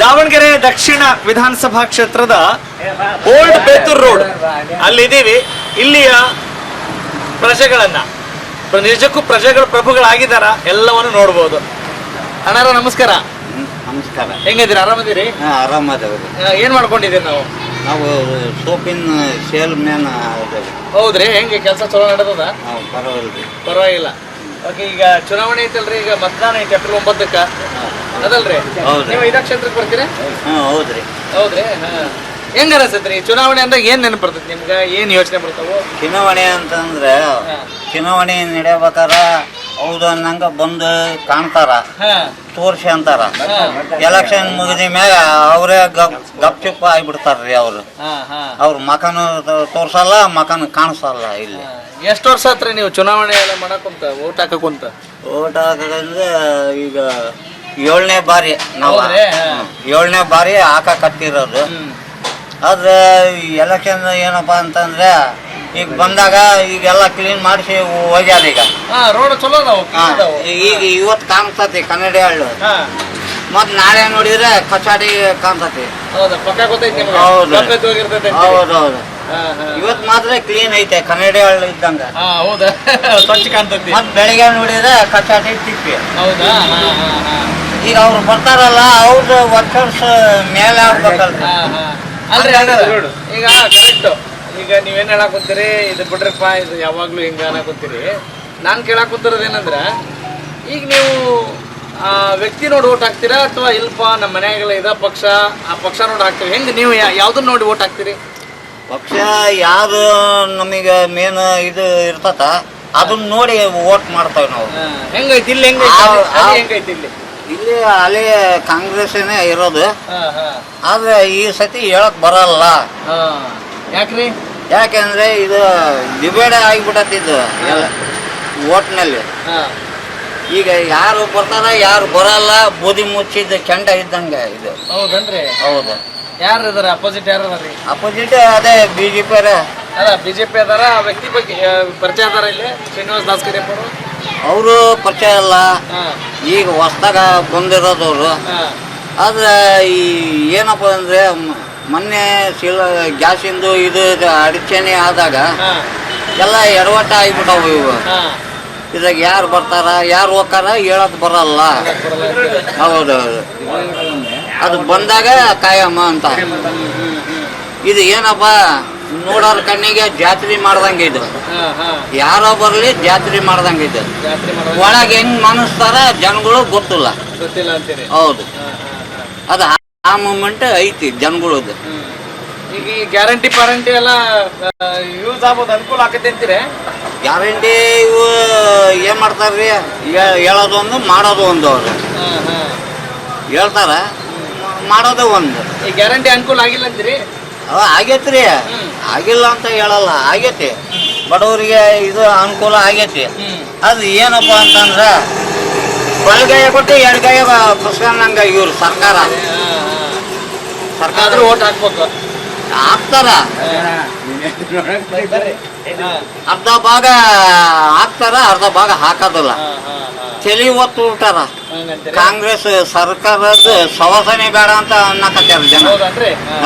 ದಾವಣಗೆರೆ ದಕ್ಷಿಣ ವಿಧಾನಸಭಾ ಕ್ಷೇತ್ರದ old ಬೇತೂರ್ road ಅಲ್ಲಿದ್ದೀವಿ. ಇಲ್ಲಿಯ ಪ್ರಜೆಗಳನ್ನ ನಿಜಕ್ಕೂ ಪ್ರಜೆಗಳು ಪ್ರಭುಗಳಾಗಿದ್ದಾರ ಎಲ್ಲವನ್ನು ನೋಡ್ಬೋದು. ಅಣ್ಣಾರ ನಮಸ್ಕಾರ. ನಮಸ್ಕಾರ. ಹೆಂಗಿದ್ದೀರಿ? ಆರಾಮದಿರಿ? ಆರಾಮದವ್ರಿ. ಏನ್ ಮಾಡ್ಕೊಂಡಿದ್ದೀರಿ? ನಾವು ಸೋಪಿನ ಸೇಲ್ ಮ್ಯಾನ್. ಹೌದ್ರಿ? ಹೆಂಗೆ ಕೆಲಸ ಚಲೋ ನಡೆದದ? ಪರವಾಗಿಲ್ಲ. ಓಕೆ, ಈಗ ಚುನಾವಣೆ ಐತಲ್ರಿ, ಈಗ ಮತದಾನ ಐತಿ ಏಪ್ರಿಲ್ 9ಕ್ಕ ಅದಲ್ರಿ? ನೀವು ಇದ ಕ್ಷೇತ್ರಕ್ಕೆ ಬರ್ತೀರಿ? ಹೌದ್ರಿ. ಹೌದ್ರಿ. ಹೆಂಗ ಅನಿಸ್ತೈತ್ರಿ ಚುನಾವಣೆ ಅಂದ್ರೆ ಏನ್ ನೆನಪು ಬರ್ತೈತಿ ನಿಮ್ಗೆ? ಏನ್ ಯೋಚನೆ ಬರ್ತಾವ? ಚುನಾವಣೆ ಅಂತಂದ್ರೆ ಚುನಾವಣೆ ನಡೆಯಬೇಕಾರ ಹೌದು ಅನ್ನಂಗ ಬಂದು ಕಾಣ್ತಾರ, ತೋರ್ಸಿ ಅಂತಾರ. ಎಲೆಕ್ಷನ್ ಮುಗಿದ ಮ್ಯಾಗ ಅವರೇ ಗಪ್ ಚುಪ್ ಆಗಿಬಿಡ್ತಾರ್ರಿ. ಅವ್ರ ಮಕನು ತೋರ್ಸಲ್ಲ, ಮಕನು ಕಾಣಿಸಲ್ಲ. ಇಲ್ಲಿ ಎಷ್ಟು ವರ್ಷ ಆತ್ರಿ ನೀವು ಚುನಾವಣೆ ಎಲ್ಲ ಮಾಡಕ್ಕಂತ ಓಟ್ ಹಾಕಕ್ಕಂತ? ಓಟ್ ಹಾಕಂದ್ರೆ ಈಗ 7ನೇ ಬಾರಿ. ನಾವು 7ನೇ ಬಾರಿ ಹಾಕಕತ್ತಿರೋದು. ಆದ್ರೆ ಎಲೆಕ್ಷನ್ ಏನಪ್ಪಾ ಅಂತಂದ್ರೆ ಈಗ ಬಂದಾಗ ಈಗೆಲ್ಲ ಕ್ಲೀನ್ ಮಾಡಿಸಿ ಹೋಗ್ಯಾರ. ಈಗ ರೋಡ್ ಚಲೋ ಈಗ ಇವತ್ತು ಕಾಣ್ತತಿ ಕನ್ನಡಿ ಹಳ್ಳು, ಮತ್ ನಾಳೆ ನೋಡಿದ್ರೆ ಕಚಾಡಿ ಕಾಣ್ತತಿ. ಹೌದೌದು. ಇವತ್ ಮಾತ್ರ ಕ್ಲೀನ್ ಐತೆ ಕನ್ನಡಿ ಹಳ್ಳು ಇದ್ದಂಗ. ಸ್ವಚ್ಛ ಕಾಣ್ತತಿ. ಮತ್ ಬೆಳಿಗ್ಗೆ ನೋಡಿದ್ರೆ ಕಚಾಡಿ ತಿಪ್ಪಿ. ಈಗ ಅವ್ರು ಬರ್ತಾರಲ್ಲ, ಅವ್ರ ವರ್ಕರ್ಸ್ ಮೇಲೆ ಆಗ್ಬೇಕಲ್ರಿ. ಈಗ ಕರೆಕ್ಟ್. ಈಗ ನೀವೇನ್ ಹೇಳಾಕುತ್ತೀರಿ, ಇದು ಬಿಡ್ರಪ್ಪ, ಇದು ಯಾವಾಗ್ಲೂ ಹಿಂಗ ಅನ್ನಕುತ್ತೀರಿ. ನಾನ್ ಕೇಳಾಕುತ್ತಿರೋದು ಏನಂದ್ರ, ಈಗ ನೀವು ವ್ಯಕ್ತಿ ನೋಡಿ ಓಟ್ ಹಾಕ್ತೀರಾ ಅಥವಾ ಇಲ್ಪ ನಮ್ಮ ಮನ್ಯಾಗೆಲ್ಲ ಇದ ಪಕ್ಷ, ಆ ಪಕ್ಷ ನೋಡಿ ಹಾಕ್ತೀರಿ? ಹೆಂಗ್ ನೀವು ಯಾವ್ದನ್ನ ನೋಡಿ ಓಟ್ ಹಾಕ್ತೀರಿ? ಪಕ್ಷ ಯಾವ್ದು ನಮಗೆ ಮೇನ್ ಇದು ಇರ್ತತ ಅದನ್ನ ನೋಡಿ ಓಟ್ ಮಾಡ್ತೇವೆ ನಾವು. ಹೆಂಗೈತಿ ಇಲ್ಲಿ? ಹೆಂಗೈತಿ ಇಲ್ಲಿ? ಇಲ್ಲಿ ಅಲ್ಲಿ ಕಾಂಗ್ರೆಸ್ನೇ ಇರೋದು. ಆದ್ರೆ ಈ ಸತಿ ಹೇಳಕ್ ಬರಲ್ಲ. ಯಾಕ್ರಿ? ಯಾಕೆಂದ್ರೆ ಇದು ಡಿಬೇಟ್ ಆಗಿಬಿಟ್ಟಿದ್ದು ಓಟ್ನಲ್ಲಿ. ಈಗ ಯಾರು ಬರ್ತಾರ ಯಾರು ಬರಲ್ಲ, ಬೂದಿ ಮುಚ್ಚಿದ ಕೆಂಡ ಇದ್ದಂಗ ಇದು. ಹೌದನ್ರಿ? ಹೌದು. ಯಾರು ಇದಾರೆ ಅಪೋಸಿಟ್? ಯಾರು ಅದಾರಿ ಅಪೋಸಿಟ್? ಅದೇ ಬಿಜೆಪಿ ಅದ. ಬಿಜೆಪಿ ಅದಾರ. ವ್ಯಕ್ತಿ ಬಗ್ಗೆ ಪರಿಚಯ ಅದಾರ ಇಲ್ಲಿ? ಶ್ರೀನಿವಾಸ್ ದಾಸ್ಕರಿಯಪ್ಪ ಅವರು ಪರಿಚಯ ಅಲ್ಲ, ಈಗ ಹೊಸದಾಗ ಬಂದಿರೋದವ್ರು. ಆದ್ರೆ ಈ ಏನಪ್ಪ ಅಂದ್ರೆ ಮೊನ್ನೆ ಗ್ಯಾಸಿಂದು ಇದು ಅಡಚಣೆ ಆದಾಗ ಎಲ್ಲ ಎಡವಟ್ಟ ಆಗಿಬಿಟ್ಟವು. ಇವು ಇದಾಗ ಯಾರು ಬರ್ತಾರ ಯಾರು ಹೋಗ್ತಾರ ಹೇಳಕ್ ಬರಲ್ಲ. ಹೌದೌದು. ಅದು ಬಂದಾಗ ಕಾಯಮ್ಮ ಅಂತ. ಇದು ಏನಪ್ಪ ನೋಡೋರ್ ಕಣ್ಣಿಗೆ ಜಾತ್ರೆ ಮಾಡ್ದಂಗೆ ಇದು. ಯಾರೋ ಬರ್ಲಿ ಜಾತ್ರೆ ಮಾಡ್ದಂಗೆ ಇದು. ಒಳಗೆ ಹೆಂಗ್ ಮನಸ್ತಾರ ಜನಗಳು ಗೊತ್ತಿಲ್ಲ. ಹೌದು. ಅದು ಆ ಮೂಮೆಂಟ್ ಐತಿ ಜನಗಳದ್ದು. ಈಗ ಗ್ಯಾರಂಟಿ ಪಾರಂಟಿ ಎಲ್ಲ ಯೂಸ್ ಆಗೋದು ಅನುಕೂಲ ಆಕೈತಿ ಅಂತೀರಿ? ಗ್ಯಾರಂಟಿ ಇವು ಏನ್ ಮಾಡ್ತಾರ್ರಿ, ಹೇಳೋದು ಒಂದು ಮಾಡೋದು ಒಂದು. ಅವ್ರು ಹೇಳ್ತಾರ, ಮಾಡೋದು ಒಂದು. ಈ ಗ್ಯಾರಂಟಿ ಅನುಕೂಲ ಆಗಿಲ್ಲ ಅಂತೀರಿ? ಆಗೇತ್ರಿ. ಆಗಿಲ್ಲ ಅಂತ ಹೇಳಲ್ಲ, ಆಗೇತಿ. ಬಡವರಿಗೆ ಇದು ಅನುಕೂಲ ಆಗೇತಿ. ಅದು ಏನಪ್ಪ ಅಂತಂದ್ರ ಬಲಗಾಯ ಕೊಟ್ಟು ಎಡಗಾಯ ಪುಸ್ತಕಂಗ ಇವ್ರು ಸರ್ಕಾರ ಓಟ್ ಹಾಕ್ಬೇಕು. ಹಾಕ್ತಾರ. ಅರ್ಧ ಭಾಗ ಹಾಕ್ತಾರ, ಅರ್ಧ ಭಾಗ ಹಾಕೋದಿಲ್ಲ. ತಲೆ ಒತ್ತು ಬಿಟ್ಟಾರ. ಕಾಂಗ್ರೆಸ್ ಸರ್ಕಾರದ ಸವಾಸನೆ ಬೇಡ ಅಂತ ಅನ್ನಕತ್ತಾರ ಜನ.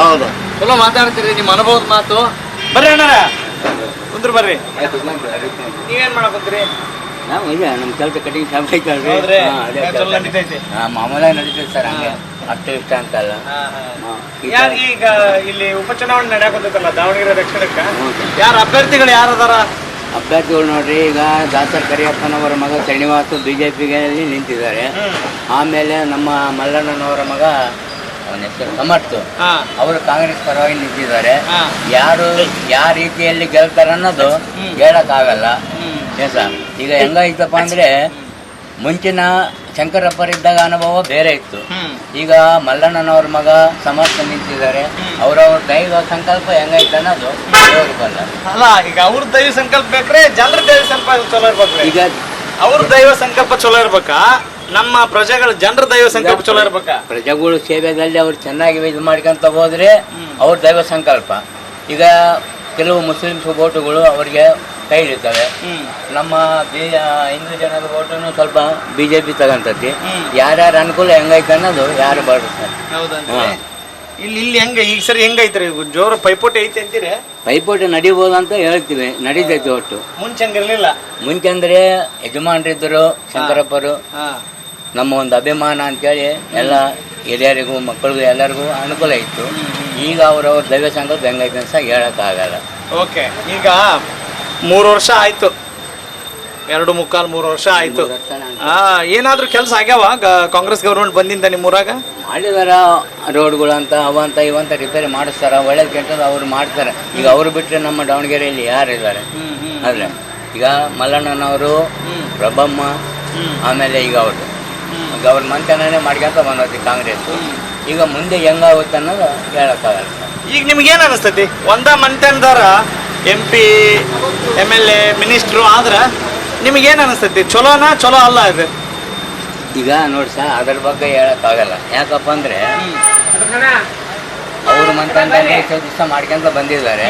ಹೌದು. ಚಲೋ ಮಾತಾಡ್ತೀರಿ, ನಿಮ್ಮ ಅನುಭವದ ಮಾತು. ಬರ್ರಿ ಅಣ್ಣ ಕುಂದ್ರ ಬರ್ರಿ. ನೀವೇನ್ ಮಾಡಕುಂತೀರಿ? ನಾವು ನಮ್ಮ ಕೆಲಸ ಕಟಿಂಗ್ ಶಾಪ್ ಐತಲ್ರಿ, ಮಾಮೂಲಾಗಿ ನಡೀತೈತೆ ಸರ್. ಹಂಗೆ ಅಷ್ಟು ಇಷ್ಟ ಅಂತಲ್ಲ. ಈಗ ಇಲ್ಲಿ ಉಪಚುನಾವಣೆ ನಡೆಯಕತ್ತಲ್ಲ ದಾವಣಗೆರೆ ದಕ್ಷಿಣಕ್ಕ, ಯಾರ ಅಭ್ಯರ್ಥಿಗಳು ಯಾರದಾರ? ಅಭ್ಯರ್ಥಿಗಳು ನೋಡ್ರಿ, ಈಗ ದಾಸರ್ ಕರಿಯಪ್ಪನವರ ಮಗ ಶ್ರೀನಿವಾಸ ಬಿಜೆಪಿಗೆ ನಿಂತಿದ್ದಾರೆ. ಆಮೇಲೆ ನಮ್ಮ ಮಲ್ಲಣ್ಣನವರ ಮಗ ಅವನ ಹೆಸರು ಸಮರ್ಥ, ಅವರು ಕಾಂಗ್ರೆಸ್ ಪರವಾಗಿ ನಿಂತಿದ್ದಾರೆ. ಯಾರು ಯಾವ ರೀತಿಯಲ್ಲಿ ಗೆಲ್ತಾರ ಅನ್ನೋದು ಹೇಳಕ್ ಆಗಲ್ಲ. ಈಗ ಹೆಂಗಾಯ್ತಪ್ಪ ಅಂದ್ರೆ, ಮುಂಚಿನ ಶಂಕರಪ್ಪರಿದ್ದಾಗ ಅನುಭವ ಬೇರೆ ಇತ್ತು. ಈಗ ಮಲ್ಲಣ್ಣನವ್ರ ಮಗ ಸಮರ್ಥ ನಿಂತಿದ್ದಾರೆ. ಅವ್ರವ್ರ ದೈವ ಸಂಕಲ್ಪ ಹೆಂಗೈತೆ ಅನ್ನೋದು ಬಲ್ಲ. ಅಲ್ಲ, ಈಗ ಅವ್ರ ದೈವ ಸಂಕಲ್ಪ ಬೇಕ್ರೆ ಜನರ ದೈವ ಸಂಕಲ್ಪ ಚಲೋ ಇರ್ಬೇಕು. ಈಗ ಅವ್ರ ದೈವ ಸಂಕಲ್ಪ ಚಲೋ ಇರ್ಬೇಕಾ, ನಮ್ಮ ಪ್ರಜೆಗಳ ಜನರ ದೈವ ಸಂಕಲ್ಪ ಚಲೋ ಇರ್ಬೇಕಾ? ಪ್ರಜೆಗಳು ಸೇವೆದಲ್ಲಿ ಅವ್ರು ಚೆನ್ನಾಗಿ ಇದು ಮಾಡ್ಕೊಂತ ಹೋದ್ರೆ ಅವ್ರ ದೈವ ಸಂಕಲ್ಪ. ಈಗ ಕೆಲವು ಮುಸ್ಲಿಮ್ಸ್ ಓಟುಗಳು ಅವ್ರಿಗೆ ಕೈ ಹಿಡಿತವೆ. ನಮ್ಮ ಹಿಂದೂ ಜನರ ಓಟನ್ನು ಸ್ವಲ್ಪ BJP ತಗೊಂತತಿ. ಯಾರ್ಯಾರ ಅನುಕೂಲ ಹೆಂಗೈತೆ ಅನ್ನೋದು ಯಾರು ಬಾಡಿಸ್ತಾರೆ. ಇಲ್ಲಿ ಹೆಂಗ ಈಗ ಸರಿ ಹೆಂಗೈತ್ರಿ? ಜೋರ ಪೈಪೋಟಿ ಐತೆ ಅಂತೀರಿ? ಪೈಪೋಟಿ ನಡಿಬೋದು ಅಂತ ಹೇಳ್ತೀವಿ, ನಡೀತೈತಿ. ಒಟ್ಟು ಮುಂಚೆ ಹಂಗಿರ್ಲಿಲ್ಲ. ಮುಂಚೆ ಅಂದ್ರೆ ಯಜಮಾನ್ರಿದ್ದರು ಶಂಕರಪ್ಪರು, ನಮ್ಮ ಒಂದು ಅಭಿಮಾನ ಅಂತೇಳಿ ಎಲ್ಲ ಹಿರಿಯರಿಗೂ ಮಕ್ಕಳಿಗೂ ಎಲ್ಲರಿಗೂ ಅನುಕೂಲ ಇತ್ತು. ಈಗ ಅವ್ರವ್ರ ದೈವ ಸಂಕಲ್ಪ ಹೆಂಗೈತೆ ಅಂತ ಹೇಳಕ್ಕಾಗಲ್ಲ. ಓಕೆ, ಈಗ 3 ವರ್ಷ ಆಯ್ತು, 2.25-3 ವರ್ಷ ಆಯ್ತು. ಏನಾದ್ರೂ ಕೆಲಸ ಆಗ್ಯಾವ ಕಾಂಗ್ರೆಸ್ ಗೌರ್ಮೆಂಟ್ ಬಂದಿಂದ ನಿಮ್ಮೂರಾಗ? ಮಾಡಿದಾರ, ರೋಡ್ಗಳು ಅಂತ ಅವಂತ ಇವಂತ ರಿಪೇರಿ ಮಾಡಿಸ್ತಾರ. ಒಳ್ಳೇದು ಕೆಟ್ಟದ್ದು ಅವ್ರು ಮಾಡ್ತಾರೆ. ಈಗ ಅವ್ರು ಬಿಟ್ಟರೆ ನಮ್ಮ ದಾವಣಗೆರೆಯಲ್ಲಿ ಯಾರಿದ್ದಾರೆ? ಅದ್ರೆ ಈಗ ಮಲ್ಲಣ್ಣನವರು, ಪ್ರಭಮ್ಮ, ಆಮೇಲೆ ಈಗ ಅವ್ರ ಮಂತನೇ ಮಾಡ್ಕೊಂತ ಬಂದೈತಿ ಕಾಂಗ್ರೆಸ್. ಈಗ ಮುಂದೆ ಹೆಂಗಾಗುತ್ತೆ ಅನ್ನೋದು ಹೇಳಕ್ಕಾಗಲ್ಲ. ಈಗ ನಿಮ್ಗೇನು ಅನಿಸ್ತೈತಿ? ಒಂದ ಮಂತನದವ್ರ MP MLA ಮಿನಿಸ್ಟ್ರು ಆದ್ರೆ ನಿಮಗೇನು ಅನಿಸ್ತೈತಿ? ಚಲೋನಾ ಚಲೋ ಅಲ್ಲ ಇದು? ಈಗ ನೋಡಿ ಸರ್, ಅದ್ರ ಬಗ್ಗೆ ಹೇಳಕ್ಕಾಗಲ್ಲ. ಯಾಕಪ್ಪ ಅಂದ್ರೆ ಅವ್ರ ಮಂತನೇ ಎಷ್ಟೋ ದಿವಸ ಮಾಡ್ಕೊಂತ ಬಂದಿದ್ದಾರೆ.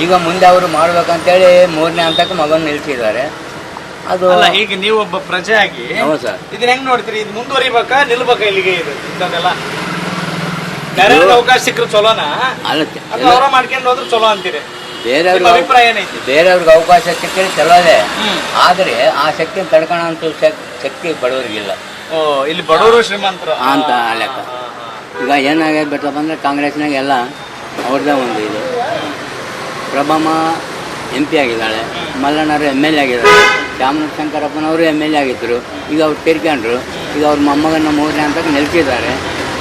ಈಗ ಮುಂದೆ ಅವರು ಮಾಡ್ಬೇಕಂತೇಳಿ 3ನೇ ಹಂತಕ್ಕೆ ಮಗನ ನಿಲ್ಸಿದ್ದಾರೆ. ಅದು ಈಗ ನೀವು ಒಬ್ಬ ಪ್ರಜೆ ಆಗಿ ಇದನ್ನ ಹೆಂಗ್ ನೋಡ್ತೀರಿ? ಇದು ಮುಂದುವರಿಬೇಕಾ ನಿಲ್ಬೇಕಾ? ಇಲ್ಲಿಗೆ ಇದೆಲ್ಲ ಬೇರೆ ಅವಕಾಶ ಸಿಕ್ಕರು ಚಲೋನಾ ಅಲ್ಲ ಮಾಡ್ಕೊಂಡು ಹೋದ್ರು ಚಲೋ ಅಂತೀರಿ? ಬೇರೆಯವ್ರಿಗೆ ಅಭಿಪ್ರಾಯ ಏನೈತಿ? ಬೇರೆಯವ್ರಿಗೆ ಅವಕಾಶ ಸಿಕ್ಕರೆ ಚಲೋದೆ, ಆದ್ರೆ ಆ ಶಕ್ತಿನ ತಡ್ಕೊಳ್ಳೋಂಥ ಶಕ್ತಿ ಬಡವರಿಗಿಲ್ಲ. ಇಲ್ಲಿ ಬಡವರು ಶ್ರೀಮಂತರು ಅಂತ ಲೆಕ್ಕ. ಈಗ ಏನಾಗೈತೆ ಬಿಟ್ಟಪ್ಪ ಅಂದ್ರೆ ಕಾಂಗ್ರೆಸ್ನಾಗ ಎಲ್ಲ ಅವ್ರದ್ದೇ ಒಂದು ಇದು. ಪ್ರಭಮ್ಮ MP ಆಗಿದ್ದಾಳೆ, ಮಲ್ಲಣ್ಣರು MLA ಆಗಿದ್ದಾರೆ, ಶಂಕರಪ್ಪನವರು MLA ಆಗಿದ್ರು. ಈಗ ಅವ್ರು ತೀರ್ಕೊಂಡ್ರು. ಈಗ ಅವ್ರ ಮೊಮ್ಮಗನ 3ನೇ ಹಂತಕ್ಕೆ ನಿಲ್ಸಿದ್ದಾರೆ.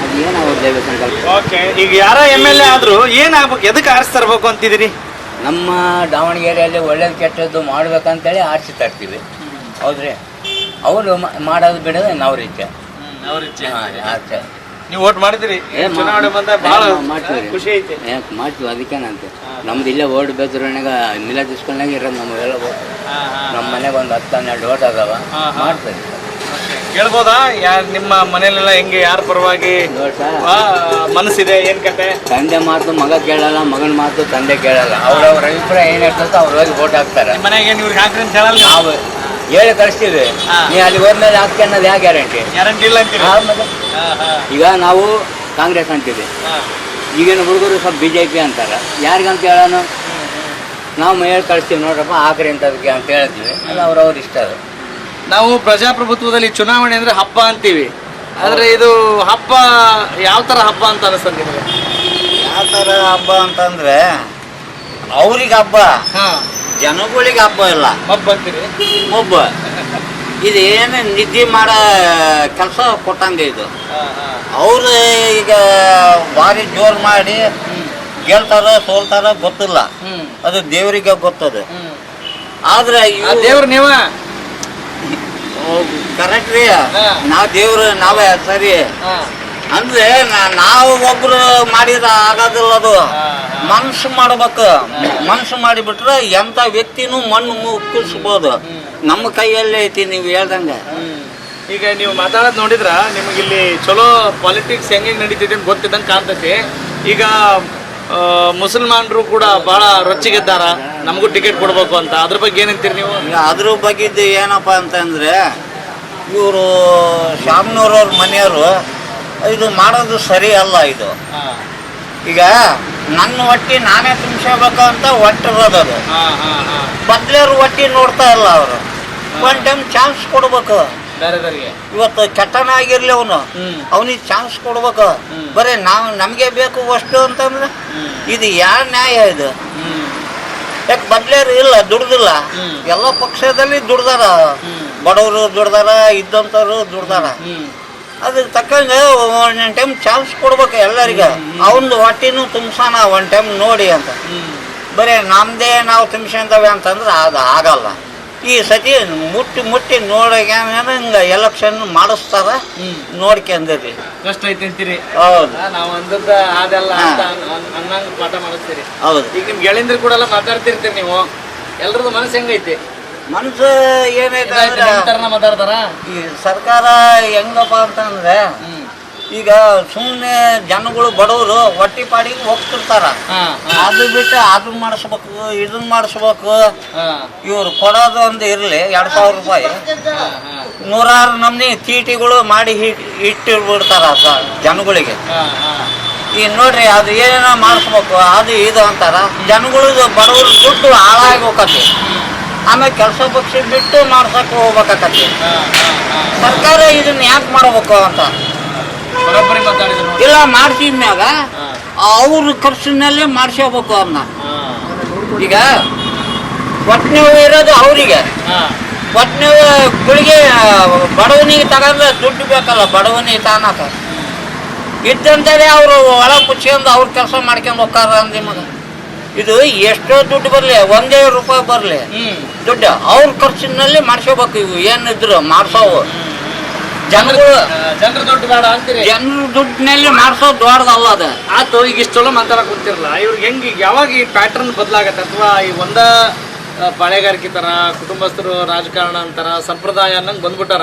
ಅದು ಏನು ಅವ್ರ ದೈವ ಸಂಕಲ್ಪ. ಓಕೆ, ಈಗ ಯಾರ MLA ಆದ್ರು ಏನಾಗ್ಬೇಕು? ಎದಕ್ಕೆ ಆರಿಸಿ ತರ್ಬೇಕು ಅಂತಿದ್ದೀರಿ? ನಮ್ಮ ದಾವಣಗೆರೆಯಲ್ಲಿ ಒಳ್ಳೇದು ಕೆಟ್ಟದ್ದು ಮಾಡ್ಬೇಕಂತೇಳಿ ಆರಿಸಿ ತರ್ತೀವಿ. ಹೌದ್ರಿ? ಅವರು ಮಾಡೋದು ಬಿಡೋದು ನಾವು ಇಚ್ಛೆ. ಆಚೆ ನೀವು ವೋಟ್ ಮಾಡಿದಿರಿ? ಚುನಾವಣೆ ಬಂದಾಗ ಬಹಳ ಮಾಡ್ತೀವಿ, ಖುಷಿ ಐತಿ. ಮಾಡ್ತೀವಿ. ಅದಕ್ಕೇನಂತೆ ನಮ್ದು ಇಲ್ಲೇ ಓಡ್ ಬೇದ್ರನಾಗ ಮಿಲಾದ್ ಇಸ್ಕೊಂಡಾಗ ಇರೋದು ನಮಗೆಲ್ಲ. ನಮ್ಮ ಮನೆಗೆ ಒಂದು 10-12 ಓಟ್ ಅದಾವ. ಮಾಡ್ತೀವಿ. ಕೇಳ್ಬೋದಾ? ನಿಮ್ಮ ಮನೇಲೆಲ್ಲ ಹೆಂಗೆ, ಯಾರ ಪರವಾಗಿ ಮನಸ್ಸಿದೆ? ಏನ್ ಕತೆ? ತಂದೆ ಮಾತು ಮಗ ಕೇಳಲ್ಲ, ಮಗನ ಮಾತು ತಂದೆ ಕೇಳಲ್ಲ. ಅವ್ರವ್ರ ಅಭಿಪ್ರಾಯ ಏನಿರ್ತೋ ಅವ್ರ ಹೋಗಿ ಓಟ್ ಹಾಕ್ತಾರೆ. ಮನೆಗೆ ಇವ್ರಿಗೆ ಹಾಕ್ರಿ ಅಂತ ಹೇಳಲ್ಲ? ನಾವು ಹೇಳಿ ಕಳಿಸ್ತೀವಿ. ನೀ ಅಲ್ಲಿ ಹೋದ್ಮೇಲೆ ಹಾಕ್ತಿ ಅನ್ನೋದು ಯಾವ ಗ್ಯಾರಂಟಿ? ಗ್ಯಾರಂಟಿ ಇಲ್ಲ ಅಂತೀರಿ? ಈಗ ನಾವು ಕಾಂಗ್ರೆಸ್ ಅಂತೀವಿ, ಈಗಿನ ಹುಡುಗರು ಸ್ವಲ್ಪ BJP ಅಂತಾರೆ. ಯಾರಿಗಂತ ಹೇಳೋಣ? ನಾವು ಹೇಳಿ ಕಳಿಸ್ತೀವಿ, ನೋಡ್ರಪ್ಪ ಹಾಕ್ರಿ ಅಂತದಕ್ಕೆ ಅಂತ ಹೇಳ್ತೀವಿ. ಅದು ಅವ್ರವ್ರ ಇಷ್ಟ. ಅದು ನಾವು ಪ್ರಜಾಪ್ರಭುತ್ವದಲ್ಲಿ ಚುನಾವಣೆ ಅಂದ್ರೆ ಹಬ್ಬ ಅಂತೀವಿ. ಆದ್ರೆ ಇದು ಹಬ್ಬ ಯಾವ ತರ ಹಬ್ಬ ಅಂತ ಅನಿಸ್ತದೆ ನಿಮಗೆ? ಯಾವ ತರ ಹಬ್ಬ ಅಂತಂದ್ರೆ ಅವ್ರಿಗೆ ಹಬ್ಬ, ಜನಗಳಿಗೆ ಹಬ್ಬ ಇಲ್ಲ. ಹಬ್ಬ ಅಂತೀರಿ? ಒಬ್ಬ ಇದು ಏನು ನಿದ್ದೆ ಮಾಡೋ ಕೆಲಸ ಕೊಟ್ಟಂಗೆ ಇದು. ಅವ್ರು ಈಗ ಭಾರಿ ಜೋರು ಮಾಡಿ ಗೆಲ್ತಾರ ಸೋಲ್ತಾರ ಗೊತ್ತಿಲ್ಲ, ಅದು ದೇವರಿಗೆ ಗೊತ್ತದು. ಆದ್ರೆ ದೇವ್ರು ನೀವ ಕರೆಕ್ಟ್ ರೀ, ನಾವ್ ದೇವ್ರು ನಾವೇ ಸರಿ ಅಂದ್ರೆ ನಾವು ಒಬ್ರು ಮಾಡಿದ ಆಗೋದಿಲ್ಲ. ಅದು ಮನ್ಸು ಮಾಡ್ಬೇಕು. ಮನ್ಸು ಮಾಡಿಬಿಟ್ರೆ ಎಂತ ವ್ಯಕ್ತಿನೂ ಮಣ್ಣು ಮುಕ್ಕಿಸ್ಬೋದು. ನಮ್ಮ ಕೈಯಲ್ಲೇ ಐತಿ ನೀವು ಹೇಳ್ದಂಗೆ. ಈಗ ನೀವು ಮಾತಾಡೋದು ನೋಡಿದ್ರ ನಿಮಗೆ ಇಲ್ಲಿ ಚಲೋ ಪಾಲಿಟಿಕ್ಸ್ ಹೆಂಗೆ ನಡೀತಿದೆ ಅಂತ ಗೊತ್ತಿದ್ದಂಗೆ ಕಾಣ್ತೈತಿ. ಈಗ ಮುಸಲ್ಮಾನರು ಕೂಡ ಬಹಳ ರೊಚ್ಚಿಗೆದ್ದಾರ, ನಮಗೂ ಟಿಕೆಟ್ ಕೊಡ್ಬೇಕು ಅಂತ. ಅದ್ರ ಬಗ್ಗೆ ಏನಂತೀರಿ ನೀವು? ಅದ್ರ ಬಗ್ಗಿದ್ದು ಏನಪ್ಪ ಅಂತಂದ್ರೆ ಇವರು ಶಾಮನೂರವ್ರ ಮನೆಯವರು ಇದು ಮಾಡೋದು ಸರಿ ಅಲ್ಲ. ಇದು ಈಗ ನನ್ನ ಹೊಟ್ಟಿ ನಾನೇ ತುಂಬಿಸಬೇಕು ಅಂತ ಹೊಟ್ಟಿರೋದು. ಅದು ಬದ್ಲೇರು ಹೊಟ್ಟಿ ನೋಡ್ತಾ ಇಲ್ಲ. ಅವರು ಒನ್ ಟೈಮ್ ಚಾನ್ಸ್ ಕೊಡ್ಬೇಕು. ಇವತ್ತು ಕೆಟ್ಟನ ಆಗಿರ್ಲಿ ಅವನು, ಅವನಿಗೆ ಚಾನ್ಸ್ ಕೊಡ್ಬೇಕು. ಬರೀ ನಮ್ಗೆ ಬೇಕು ಅಷ್ಟು ಅಂತಂದ್ರೆ ಇದು ಯಾವ ನ್ಯಾಯ? ಇದು ಯಾಕೆ ಬದ್ಲೇರು ಇಲ್ಲ, ದುಡ್ದಿಲ್ಲ. ಎಲ್ಲ ಪಕ್ಷದಲ್ಲಿ ದುಡ್ದಾರ, ಬಡವರು ದುಡ್ದಾರ, ಇದ್ದಂಥವ್ರು ದುಡ್ದಾರ. ಅದಕ್ಕೆ ತಕ್ಕಂಗೆ ಒಂದ್ ಟೈಮ್ ಚಾನ್ಸ್ ಕೊಡ್ಬೇಕು ಎಲ್ಲರಿಗೆ. ಅವನದು ಹೊಟ್ಟಿನೂ ತುಂಬಿಸೋಣ ಒಂದ್ ಟೈಮ್ ನೋಡಿ ಅಂತ. ಬರೀ ನಮ್ದೇ ನಾವು ತುಂಬಿಸ್ಕೊಂತವೆ ಅಂತಂದ್ರೆ ಅದು ಆಗಲ್ಲ. ಈ ಸತಿ ಮುಟ್ಟಿ ನೋಡೋಕೆ ಹಿಂಗ ಎಲೆಕ್ಷನ್ ಮಾಡಿಸ್ತಾರ, ನೋಡ್ಕೊಂಡ್ರಿ ಕಷ್ಟ ಐತಿ ಅಂತೀರಿ? ಹೌದು. ನಾವು ಅಂದದ್ದ ಅದೆಲ್ಲ ಅನ್ನಂಗ್ ಪಾಠ ಮಾಡಿಸ್ತೀರಿ. ಹೌದು. ಈಗ ನಿಮ್ ಗೆಳೆಯಂದ್ರ ಕೂಡ ಎಲ್ಲ ಮಾತಾಡ್ತಿರ್ತೀರಿ ನೀವು. ಎಲ್ರದ್ದು ಮನಸ್ಸು ಹೆಂಗೈತಿ? ಮನ್ಸು ಏನೈತೆ ಅಂದ್ರೆ ಮಾತಾಡ್ತಾರ. ಈ ಸರ್ಕಾರ ಹೆಂಗಪ್ಪ ಅಂತಂದ್ರೆ ಈಗ ಸುಮ್ಮನೆ ಜನಗಳು ಬಡವರು ಹೊಟ್ಟಿ ಪಾಡಿಗೆ ಹೋಗ್ತಿರ್ತಾರ. ಅದು ಬಿಟ್ಟು ಅದನ್ನ ಮಾಡಿಸ್ಬೇಕು ಇದನ್ನ ಮಾಡಿಸ್ಬೇಕು. ಇವ್ರು ಕೊಡೋದು ಒಂದು ಇರಲಿ 2,000 ರೂಪಾಯಿ, 100 ನಮ್ನಿ ತೀಟಿಗಳು ಮಾಡಿ ಇಟ್ಟಿರ್ಬಿಡ್ತಾರ ಜನಗಳಿಗೆ. ಈಗ ನೋಡ್ರಿ ಅದು ಏನೇನೋ ಮಾಡಿಸ್ಬೇಕು ಅದು ಇದು ಅಂತಾರ. ಜನಗಳು ಬಡವ್ರ ದುಡ್ಡು ಹಾಳಾಗಿ ಹೋಗತಿ. ಆಮೇಲೆ ಕೆಲಸ ಪಕ್ಷ ಬಿಟ್ಟು ಮಾಡ್ಸಕ್ಕೆ ಹೋಗ್ಬೇಕಾಕತಿ. ಸರ್ಕಾರ ಇದನ್ನ ಯಾಕೆ ಮಾಡ್ಬೇಕು ಅಂತ ಇಲ್ಲ ಮಾಡ್ಸಿದ್ಮ್ಯಾಗ ಅವ್ರ ಖರ್ಚಿನಲ್ಲೇ ಮಾಡಿಸ್ಕೋಬೇಕು ಅದನ್ನ. ಈಗ ಹೊಟ್ಟೆ ಇರೋದು ಅವರಿಗೆ, ಹೊಟ್ಟೆ ಗುಳಿಗೆ ಬಡವನಿಗೆ ತಗೊಂಡ್ರೆ ದುಡ್ಡು ಬೇಕಲ್ಲ ಬಡವನಿಗೆ ತಾನಾಕ ಇದ್ದಂತೇಳಿ ಅವರು ಒಳ ಕುಚ್ಕೊಂಡು ಅವ್ರ ಕೆಲಸ ಮಾಡ್ಕೊಂಡು ಹೋಗ್ತಾರ ಅಂದಿ ಮಗ. ಇದು ಎಷ್ಟೋ ದುಡ್ಡು ಬರಲಿ, 1 ರೂಪಾಯಿ ಬರಲಿ ದುಡ್ಡು ಅವ್ರ ಖರ್ಚಿನಲ್ಲಿ ಮಾಡ್ಸ್ಕೋಬೇಕು. ಇವು ಏನಿದ್ರು ಮಾಡ್ಸೋವು ಜನರು ದುಡ್ಡು ಬೇಡ ಅಂತೀರಿ. ಜನರ ದುಡ್ಡಿನಲ್ಲಿ ಮಾಡ್ಸೋದು ದೊಡ್ಡದಲ್ಲ ಅದು. ಆತು ಈಗ ಇಷ್ಟೆಲ್ಲ ಮಾತಾಡಕ್ ಗೊತ್ತಿರಲ್ಲ ಇವ್ರಿಗೆ ಹೆಂಗೆ ಯಾವಾಗ ಈ ಪ್ಯಾಟರ್ನ್ ಬದಲಾಗತ್ತೆ, ಅಥವಾ ಈ ಒಂದ ಪಾಳೆಗಾರಿಕೆ ತರ ಕುಟುಂಬಸ್ಥರು ರಾಜಕಾರಣ ಅಂತಾರ ಸಂಪ್ರದಾಯ ಅನ್ನಂಗ್ ಬಂದ್ಬಿಟ್ಟಾರ,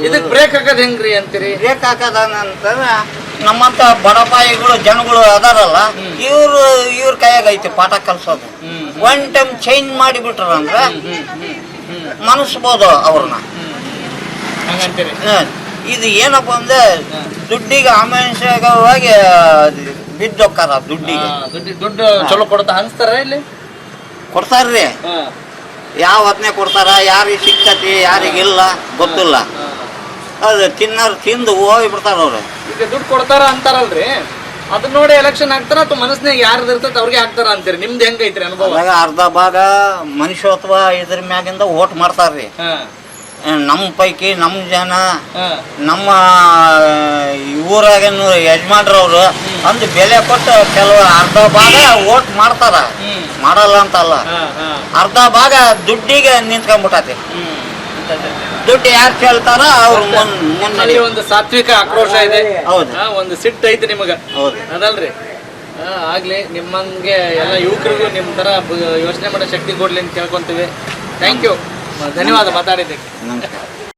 ಇದಕ್ ಬ್ರೇಕ್ ಹಾಕೋದ್ ಹೆಂಗ್ರಿ ಅಂತೀರಿ? ಬ್ರೇಕ್ ಹಾಕೋದ ನಂತರ ನಮ್ಮಂತ ಬಡಪಾಯಿಗಳು ಜನಗಳು ಅದಾರಲ್ಲ ಇವ್ರ ಕೈಯಾಗ ಐತಿ ಪಾಠ ಕಲ್ಸೋದು. 1 ಟೈಮ್ ಚೇಂಜ್ ಮಾಡಿಬಿಟ್ರ ಅಂದ್ರ ಮನಸ್ಬೋದು ಅವ್ರನ್ನ. ಇದು ಏನಪ್ಪ ಅಂದ್ರೆ ದುಡ್ಡಿಗೆ ಆಮೇಶವಾಗಿ ಬಿದ್ದೊಕ್ಕಾರ. ದುಡ್ಡಿಗೆ ದುಡ್ಡು ಚಲೋ ಕೊಡ್ತಾ ಅನ್ಸ್ತಾರ ಇಲ್ಲಿ ಕೊಡ್ತಾರ್ರಿ. ಯಾವ ಹೊತ್ನೆ ಕೊಡ್ತಾರ, ಯಾರಿಗೆ ಸಿಕ್ತತಿ ಯಾರಿಗಿಲ್ಲ ಗೊತ್ತಿಲ್ಲ. ಅದು ತಿನ್ನೋರು ತಿಂದು ಹೋಗ್ಬಿಡ್ತಾರ ಅವ್ರು. ಈಗ ದುಡ್ಡು ಕೊಡ್ತಾರ ಅಂತಾರಲ್ರಿ, ಅದನ್ನ ನೋಡಿ ಎಲೆಕ್ಷನ್ ಹಾಕ್ತಾರ ಅಥವಾ ಮನಸ್ಸಿನಾಗ ಯಾರ್ದು ಇರ್ತೈತೆ ಅವ್ರಿಗೆ ಹಾಕ್ತಾರ ಅಂತೀರಿ? ನಿಮ್ದು ಹೆಂಗೈತ್ರಿ ಅನುಭವ? ಅರ್ಧ ಭಾಗ ಮನುಷ್ಯತ್ವ ಇದ್ರ ಮ್ಯಾಗಿಂದ ಓಟ್ ಮಾಡ್ತಾರ್ರಿ. ನಮ್ಮ ಪೈಕಿ ನಮ್ಮ ಜನ ನಮ್ಮ ಊರಾಗೇನು ಯಜಮಾನ್ರವ್ರು ಅಂದ್ ಬೆಲೆ ಕೊಟ್ಟು ಕೆಲವು ಅರ್ಧ ಭಾಗ ಓಟ್ ಮಾಡ್ತಾರ, ಮಾಡಲ್ಲ ಅಂತಲ್ಲ. ಅರ್ಧ ಭಾಗ ದುಡ್ಡಿಗೆ ನಿಂತ್ಕೊಂಡ್ಬಿಟ್ಟತಿ. ದುಡ್ಡು ಯಾರು ಕೇಳ್ತಾರ ಅವ್ರು ಮುನ್ನಲ್ಲಿ ಒಂದು ಸಾತ್ವಿಕ ಆಕ್ರೋಶ ಇದೆ. ಹೌದು, ಒಂದು ಸಿಟ್ಟು ಐತೆ ನಿಮಗ. ಹೌದು ಅದಲ್ರಿ. ಆಗ್ಲಿ ನಿಮ್ಮಂಗೆ ಎಲ್ಲ ಯುವಕರಿಗೂ ನಿಮ್ ತರ ಯೋಚನೆ ಮಾಡೋ ಶಕ್ತಿ ಕೊಡ್ಲಿ ಅಂತ ಕೇಳ್ಕೊಂತೀವಿ. ಥ್ಯಾಂಕ್ ಯು, ಧನ್ಯವಾದ ಮಾತಾಡಿದ್ದಕ್ಕೆ. ನಮಸ್ಕಾರ.